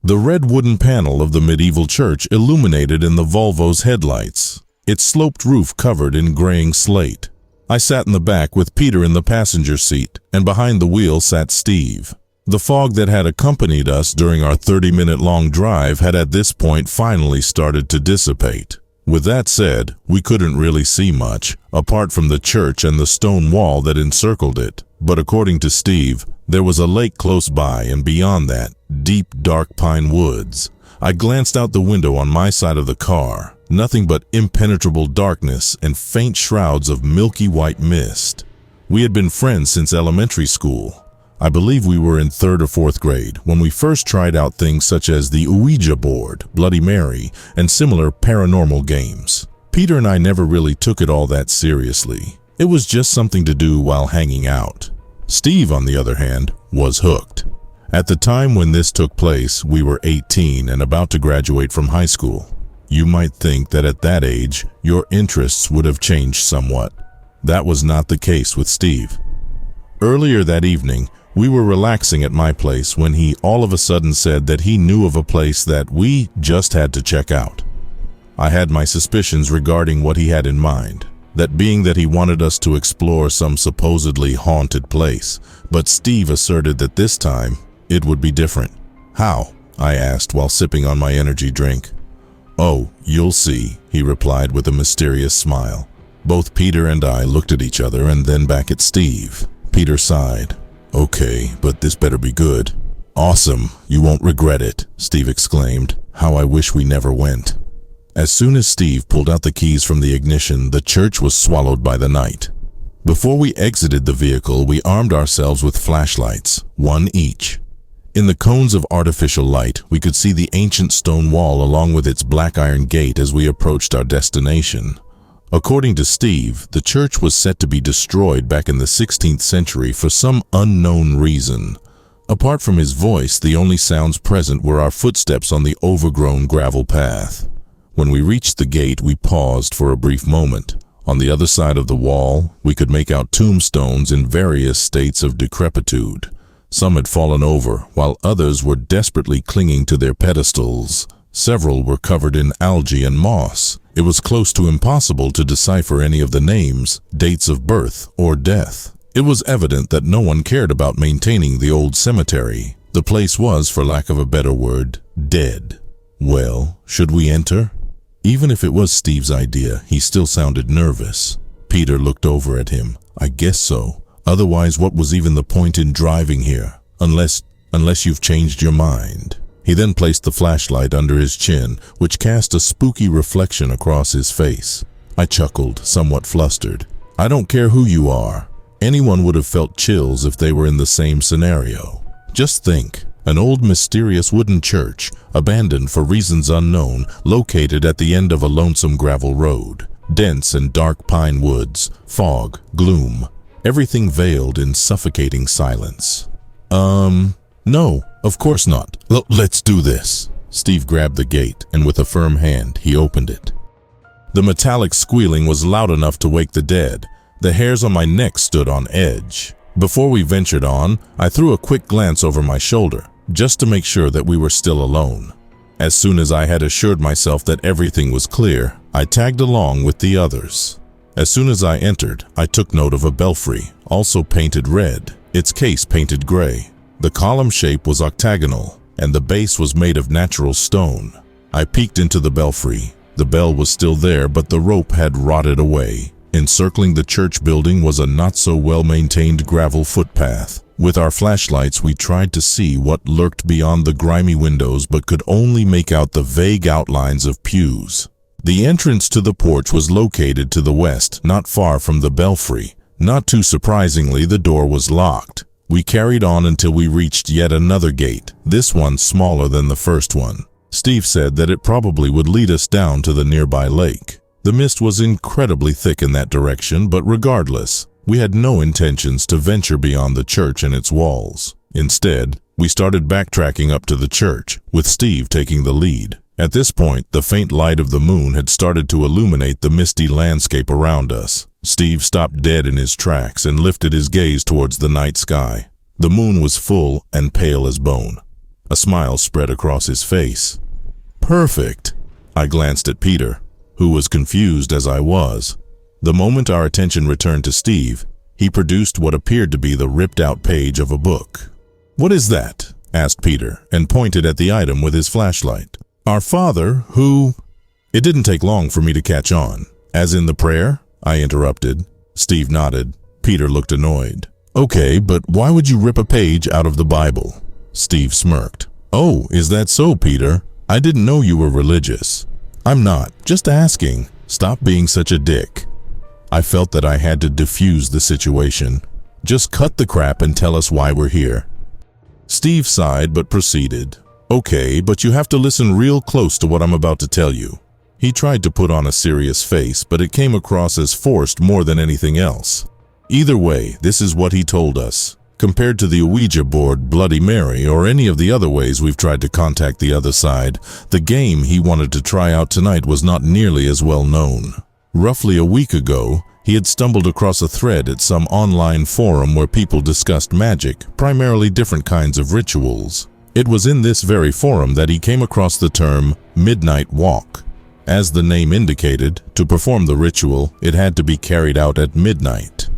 The red wooden panel of the medieval church illuminated in the Volvo's headlights, its sloped roof covered in graying slate. I sat in the back with Peter in the passenger seat, and behind the wheel sat Steve. The fog that had accompanied us during our 30-minute-long drive had at this point finally started to dissipate. With that said, we couldn't really see much, apart from the church and the stone wall that encircled it. But according to Steve, there was a lake close by, and beyond that, deep, dark pine woods. I glanced out the window on my side of the car. Nothing but impenetrable darkness and faint shrouds of milky white mist. We had been friends since elementary school. I believe we were in 3rd or 4th grade when we first tried out things such as the Ouija board, Bloody Mary, and similar paranormal games. Peter and I never really took it all that seriously. It was just something to do while hanging out. Steve, on the other hand, was hooked. At the time when this took place, we were 18 and about to graduate from high school. You might think that at that age, your interests would have changed somewhat. That was not the case with Steve. Earlier that evening, we were relaxing at my place when he all of a sudden said that he knew of a place that we just had to check out. I had my suspicions regarding what he had in mind, that being that he wanted us to explore some supposedly haunted place, but Steve asserted that this time it would be different. How? I asked while sipping on my energy drink. Oh, you'll see, he replied with a mysterious smile. Both Peter and I looked at each other and then back at Steve. Peter sighed. Okay, but this better be good. Awesome, you won't regret it, Steve exclaimed. How I wish we never went. As soon as Steve pulled out the keys from the ignition, the church was swallowed by the night. Before we exited the vehicle, we armed ourselves with flashlights, one each. In the cones of artificial light, we could see the ancient stone wall along with its black iron gate as we approached our destination. According to Steve, the church was set to be destroyed back in the 16th century for some unknown reason. Apart from his voice, the only sounds present were our footsteps on the overgrown gravel path. When we reached the gate, we paused for a brief moment. On the other side of the wall, we could make out tombstones in various states of decrepitude. Some had fallen over, while others were desperately clinging to their pedestals. Several were covered in algae and moss. It was close to impossible to decipher any of the names, dates of birth, or death. It was evident that no one cared about maintaining the old cemetery. The place was, for lack of a better word, dead. Well, should we enter? Even if it was Steve's idea, he still sounded nervous. Peter looked over at him. I guess so. Otherwise, what was even the point in driving here? Unless you've changed your mind. He then placed the flashlight under his chin, which cast a spooky reflection across his face. I chuckled, somewhat flustered. I don't care who you are. Anyone would have felt chills if they were in the same scenario. Just think, an old mysterious wooden church, abandoned for reasons unknown, located at the end of a lonesome gravel road. Dense and dark pine woods, fog, gloom, everything veiled in suffocating silence. No, of course not. Let's do this. Steve grabbed the gate, and with a firm hand, he opened it. The metallic squealing was loud enough to wake the dead. The hairs on my neck stood on edge. Before we ventured on, I threw a quick glance over my shoulder, just to make sure that we were still alone. As soon as I had assured myself that everything was clear, I tagged along with the others. As soon as I entered, I took note of a belfry, also painted red, its case painted gray. The column shape was octagonal, and the base was made of natural stone. I peeked into the belfry. The bell was still there, but the rope had rotted away. Encircling the church building was a not-so-well-maintained gravel footpath. With our flashlights, we tried to see what lurked beyond the grimy windows, but could only make out the vague outlines of pews. The entrance to the porch was located to the west, not far from the belfry. Not too surprisingly, the door was locked. We carried on until we reached yet another gate, this one smaller than the first one. Steve said that it probably would lead us down to the nearby lake. The mist was incredibly thick in that direction, but regardless, we had no intentions to venture beyond the church and its walls. Instead, we started backtracking up to the church, with Steve taking the lead. At this point, the faint light of the moon had started to illuminate the misty landscape around us. Steve stopped dead in his tracks and lifted his gaze towards the night sky. The moon was full and pale as bone. A smile spread across his face. Perfect. I glanced at Peter, who was confused as I was. The moment our attention returned to Steve, he produced what appeared to be the ripped-out page of a book. What is that? Asked Peter, and pointed at the item with his flashlight. Our Father, who... It didn't take long for me to catch on. As in the prayer? I interrupted. Steve nodded. Peter looked annoyed. Okay, but why would you rip a page out of the Bible? Steve smirked. Oh, is that so, Peter? I didn't know you were religious. I'm not, just asking. Stop being such a dick. I felt that I had to diffuse the situation. Just cut the crap and tell us why we're here. Steve sighed but proceeded. Okay, but you have to listen real close to what I'm about to tell you. He tried to put on a serious face, but it came across as forced more than anything else. Either way, this is what he told us. Compared to the Ouija board, Bloody Mary, or any of the other ways we've tried to contact the other side, the game he wanted to try out tonight was not nearly as well known. Roughly a week ago, he had stumbled across a thread at some online forum where people discussed magic, primarily different kinds of rituals. It was in this very forum that he came across the term midnight walk. As the name indicated, to perform the ritual, it had to be carried out at midnight.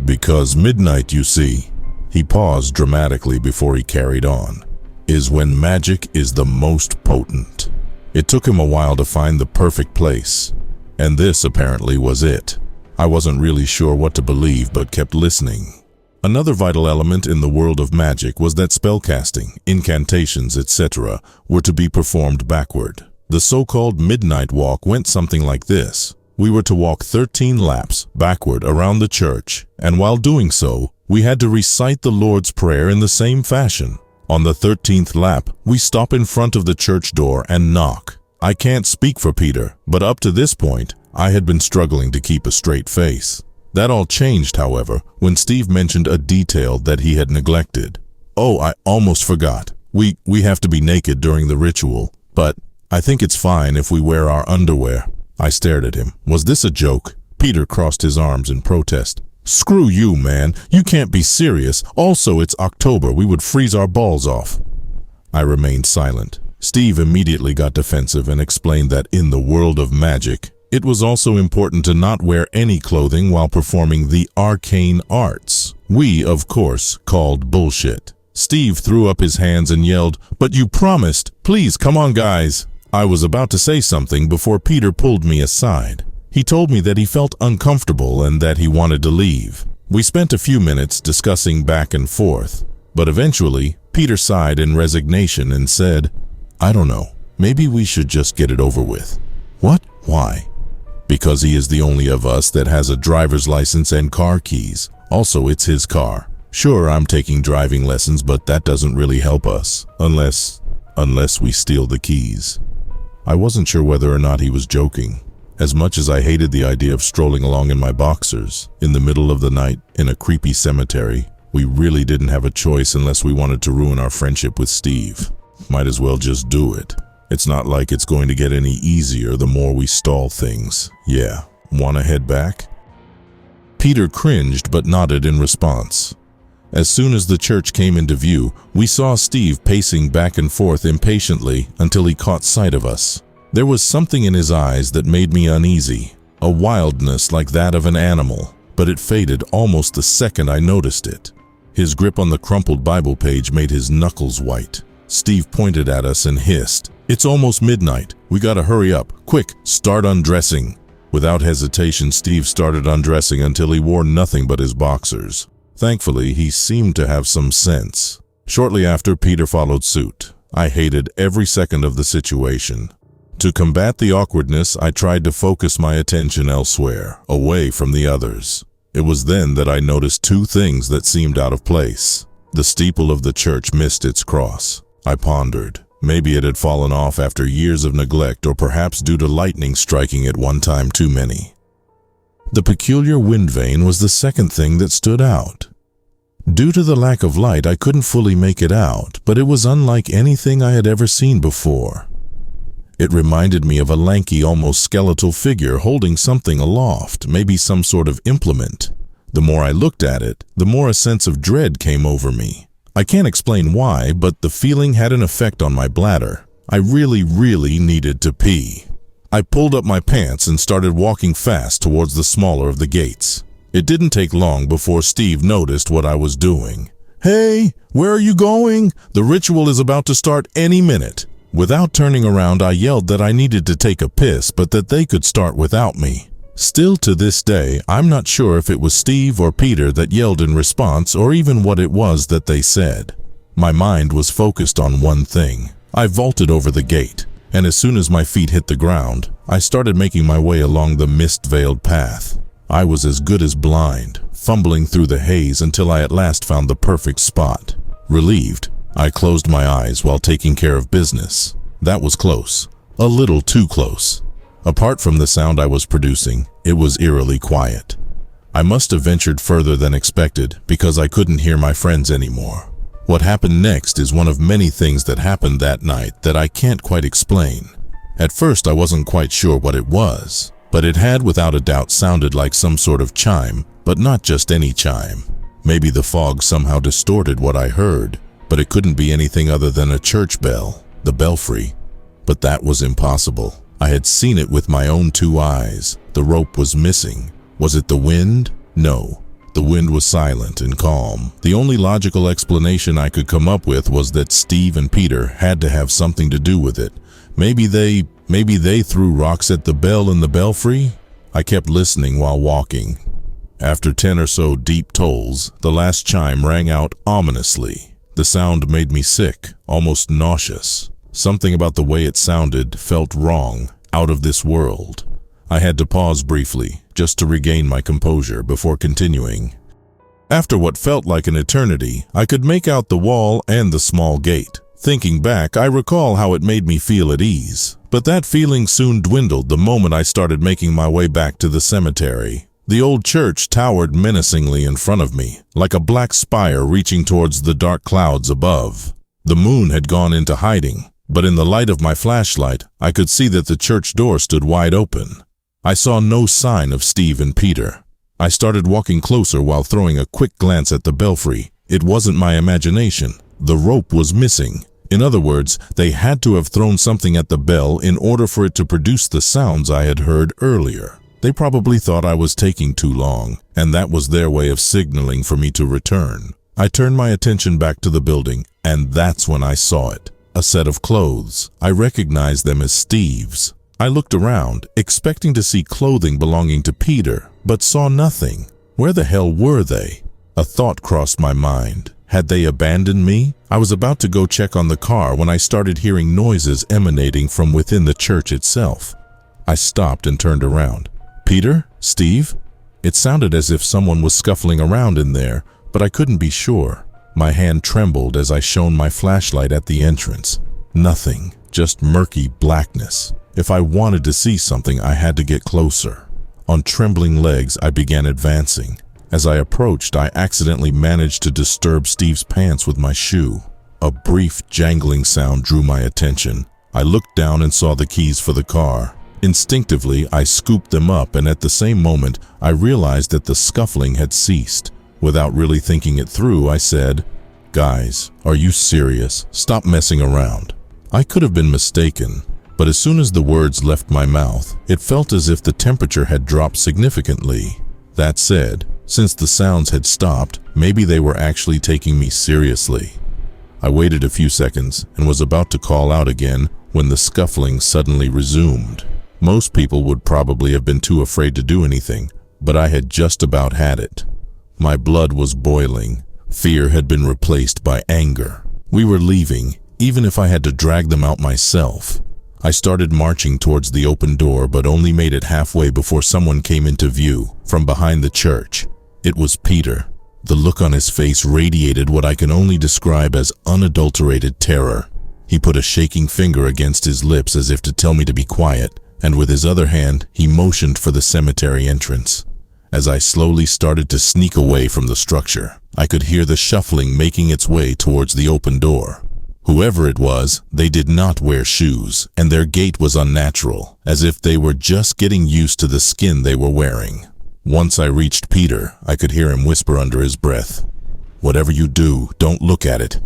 Because midnight, you see, he paused dramatically before he carried on, is when magic is the most potent. It took him a while to find the perfect place, and this apparently was it. I wasn't really sure what to believe, but kept listening. Another vital element in the world of magic was that spellcasting, incantations, etc. were to be performed backward. The so-called midnight walk went something like this. We were to walk 13 laps backward around the church, and while doing so, we had to recite the Lord's Prayer in the same fashion. On the 13th lap, we stop in front of the church door and knock. I can't speak for Peter, but up to this point, I had been struggling to keep a straight face. That all changed, however, when Steve mentioned a detail that he had neglected. Oh, I almost forgot. We have to be naked during the ritual, but I think it's fine if we wear our underwear. I stared at him. Was this a joke? Peter crossed his arms in protest. Screw you, man. You can't be serious. Also, it's October. We would freeze our balls off. I remained silent. Steve immediately got defensive and explained that in the world of magic, it was also important to not wear any clothing while performing the arcane arts. We, of course, called bullshit. Steve threw up his hands and yelled, "But you promised! Please, come on, guys!" I was about to say something before Peter pulled me aside. He told me that he felt uncomfortable and that he wanted to leave. We spent a few minutes discussing back and forth, but eventually, Peter sighed in resignation and said, I don't know, maybe we should just get it over with. What? Why? Because he is the only of us that has a driver's license and car keys. Also, it's his car. Sure, I'm taking driving lessons, but that doesn't really help us, unless we steal the keys. I wasn't sure whether or not he was joking. As much as I hated the idea of strolling along in my boxers, in the middle of the night, in a creepy cemetery, we really didn't have a choice unless we wanted to ruin our friendship with Steve. Might as well just do it. It's not like it's going to get any easier the more we stall things. Yeah, wanna head back? Peter cringed but nodded in response. As soon as the church came into view, we saw Steve pacing back and forth impatiently until he caught sight of us. There was something in his eyes that made me uneasy, a wildness like that of an animal, but it faded almost the second I noticed it. His grip on the crumpled Bible page made his knuckles white. Steve pointed at us and hissed, "It's almost midnight. We gotta hurry up. Quick, start undressing." Without hesitation, Steve started undressing until he wore nothing but his boxers. Thankfully, he seemed to have some sense. Shortly after, Peter followed suit. I hated every second of the situation. To combat the awkwardness, I tried to focus my attention elsewhere, away from the others. It was then that I noticed two things that seemed out of place. The steeple of the church missed its cross. I pondered. Maybe it had fallen off after years of neglect, or perhaps due to lightning striking it one time too many. The peculiar wind vane was the second thing that stood out. Due to the lack of light, I couldn't fully make it out, but it was unlike anything I had ever seen before. It reminded me of a lanky, almost skeletal figure holding something aloft, maybe some sort of implement. The more I looked at it, the more a sense of dread came over me. I can't explain why, but the feeling had an effect on my bladder. I really needed to pee. I pulled up my pants and started walking fast towards the smaller of the gates. It didn't take long before Steve noticed what I was doing. "Hey, where are you going? The ritual is about to start any minute." Without turning around, I yelled that I needed to take a piss, but that they could start without me. Still to this day, I'm not sure if it was Steve or Peter that yelled in response or even what it was that they said. My mind was focused on one thing. I vaulted over the gate, and as soon as my feet hit the ground, I started making my way along the mist-veiled path. I was as good as blind, fumbling through the haze until I at last found the perfect spot. Relieved, I closed my eyes while taking care of business. That was close. A little too close. Apart from the sound I was producing, it was eerily quiet. I must have ventured further than expected because I couldn't hear my friends anymore. What happened next is one of many things that happened that night that I can't quite explain. At first I wasn't quite sure what it was, but it had without a doubt sounded like some sort of chime, but not just any chime. Maybe the fog somehow distorted what I heard, but it couldn't be anything other than a church bell, the belfry. But that was impossible. I had seen it with my own 2 eyes. The rope was missing. Was it the wind? No. The wind was silent and calm. The only logical explanation I could come up with was that Steve and Peter had to have something to do with it. Maybe they threw rocks at the bell in the belfry? I kept listening while walking. After 10 or so deep tolls, the last chime rang out ominously. The sound made me sick, almost nauseous. Something about the way it sounded felt wrong, out of this world. I had to pause briefly, just to regain my composure before continuing. After what felt like an eternity, I could make out the wall and the small gate. Thinking back, I recall how it made me feel at ease. But that feeling soon dwindled the moment I started making my way back to the cemetery. The old church towered menacingly in front of me, like a black spire reaching towards the dark clouds above. The moon had gone into hiding, but in the light of my flashlight, I could see that the church door stood wide open. I saw no sign of Steve and Peter. I started walking closer while throwing a quick glance at the belfry. It wasn't my imagination. The rope was missing. In other words, they had to have thrown something at the bell in order for it to produce the sounds I had heard earlier. They probably thought I was taking too long, and that was their way of signaling for me to return. I turned my attention back to the building, and that's when I saw it. A set of clothes. I recognized them as Steve's. I looked around, expecting to see clothing belonging to Peter, but saw nothing. Where the hell were they? A thought crossed my mind. Had they abandoned me? I was about to go check on the car when I started hearing noises emanating from within the church itself. I stopped and turned around. Peter? Steve? It sounded as if someone was scuffling around in there, but I couldn't be sure. My hand trembled as I shone my flashlight at the entrance. Nothing, just murky blackness. If I wanted to see something, I had to get closer. On trembling legs, I began advancing. As I approached, I accidentally managed to disturb Steve's pants with my shoe. A brief, jangling sound drew my attention. I looked down and saw the keys for the car. Instinctively, I scooped them up, and at the same moment, I realized that the scuffling had ceased. Without really thinking it through, I said, "Guys, are you serious? Stop messing around." I could have been mistaken, but as soon as the words left my mouth, it felt as if the temperature had dropped significantly. That said, since the sounds had stopped, maybe they were actually taking me seriously. I waited a few seconds and was about to call out again when the scuffling suddenly resumed. Most people would probably have been too afraid to do anything, but I had just about had it. My blood was boiling. Fear had been replaced by anger. We were leaving, even if I had to drag them out myself. I started marching towards the open door, but only made it halfway before someone came into view from behind the church. It was Peter. The look on his face radiated what I can only describe as unadulterated terror. He put a shaking finger against his lips as if to tell me to be quiet, and with his other hand, he motioned for the cemetery entrance. As I slowly started to sneak away from the structure, I could hear the shuffling making its way towards the open door. Whoever it was, they did not wear shoes, and their gait was unnatural, as if they were just getting used to the skin they were wearing. Once I reached Peter, I could hear him whisper under his breath, "Whatever you do, don't look at it."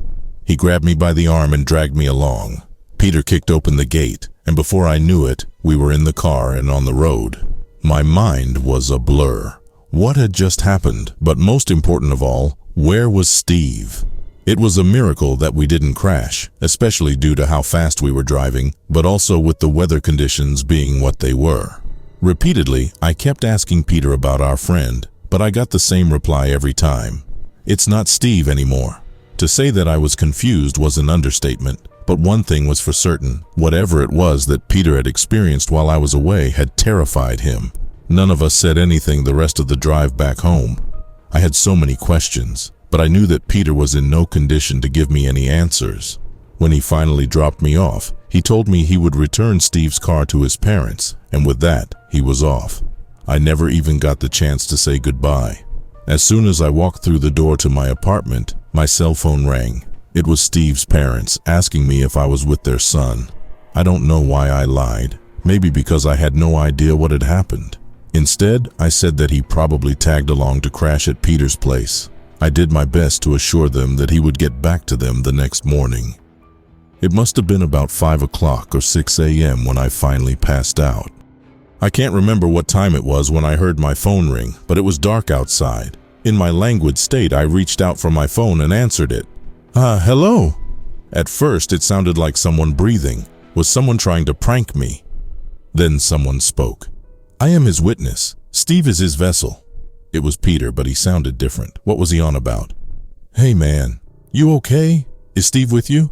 He grabbed me by the arm and dragged me along. Peter kicked open the gate, and before I knew it, we were in the car and on the road. My mind was a blur. What had just happened? But most important of all, where was Steve? It was a miracle that we didn't crash, especially due to how fast we were driving, but also with the weather conditions being what they were. Repeatedly, I kept asking Peter about our friend, but I got the same reply every time. "It's not Steve anymore." To say that I was confused was an understatement, but one thing was for certain: whatever it was that Peter had experienced while I was away had terrified him. None of us said anything the rest of the drive back home. I had so many questions, but I knew that Peter was in no condition to give me any answers. When he finally dropped me off, he told me he would return Steve's car to his parents, and with that, he was off. I never even got the chance to say goodbye. As soon as I walked through the door to my apartment, my cell phone rang. It was Steve's parents asking me if I was with their son. I don't know why I lied. Maybe because I had no idea what had happened. Instead, I said that he probably tagged along to crash at Peter's place. I did my best to assure them that he would get back to them the next morning. It must have been about 5 o'clock or 6 a.m. when I finally passed out. I can't remember what time it was when I heard my phone ring, but it was dark outside. In my languid state, I reached out for my phone and answered it. Hello? At first, it sounded like someone breathing. Was someone trying to prank me? Then someone spoke. "I am his witness. Steve is his vessel." It was Peter, but he sounded different. What was he on about? "Hey man, you okay? Is Steve with you?"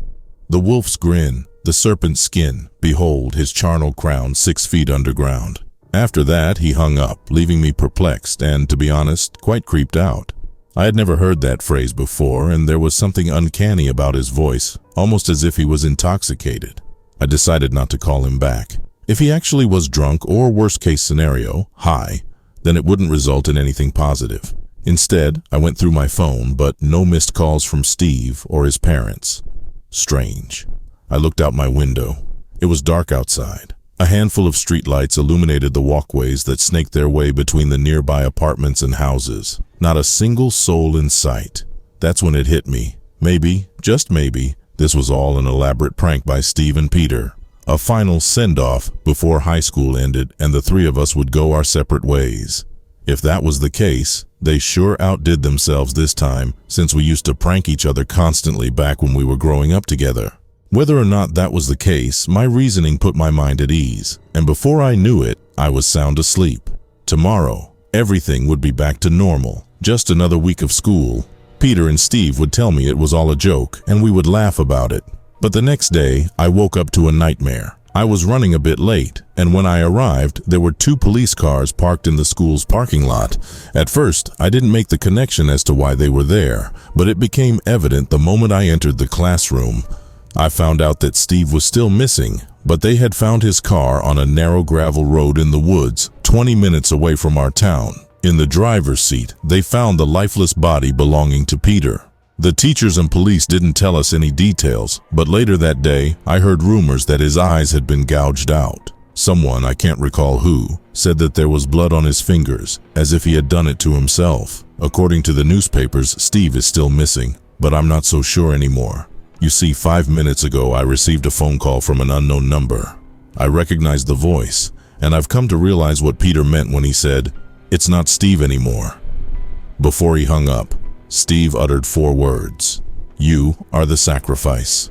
The wolf's grin, the serpent's skin, behold his charnel crown 6 feet underground. After that, he hung up, leaving me perplexed and, to be honest, quite creeped out. I had never heard that phrase before, and there was something uncanny about his voice, almost as if he was intoxicated. I decided not to call him back. If he actually was drunk, or worst case scenario, high, then it wouldn't result in anything positive. Instead, I went through my phone, but no missed calls from Steve or his parents. Strange. I looked out my window. It was dark outside. A handful of streetlights illuminated the walkways that snaked their way between the nearby apartments and houses. Not a single soul in sight. That's when it hit me. Maybe, just maybe, this was all an elaborate prank by Steve and Peter. A final send-off before high school ended and the three of us would go our separate ways. If that was the case, they sure outdid themselves this time, since we used to prank each other constantly back when we were growing up together. Whether or not that was the case, my reasoning put my mind at ease, and before I knew it, I was sound asleep. Tomorrow, everything would be back to normal. Just another week of school. Peter and Steve would tell me it was all a joke, and we would laugh about it. But the next day, I woke up to a nightmare. I was running a bit late, and when I arrived, there were 2 police cars parked in the school's parking lot. At first, I didn't make the connection as to why they were there, but it became evident the moment I entered the classroom. I found out that Steve was still missing, but they had found his car on a narrow gravel road in the woods, 20 minutes away from our town. In the driver's seat, they found the lifeless body belonging to Peter. The teachers and police didn't tell us any details, but later that day, I heard rumors that his eyes had been gouged out. Someone, I can't recall who, said that there was blood on his fingers, as if he had done it to himself. According to the newspapers, Steve is still missing, but I'm not so sure anymore. You see, 5 minutes ago, I received a phone call from an unknown number. I recognized the voice, and I've come to realize what Peter meant when he said, "It's not Steve anymore." Before he hung up, Steve uttered 4 words. "You are the sacrifice."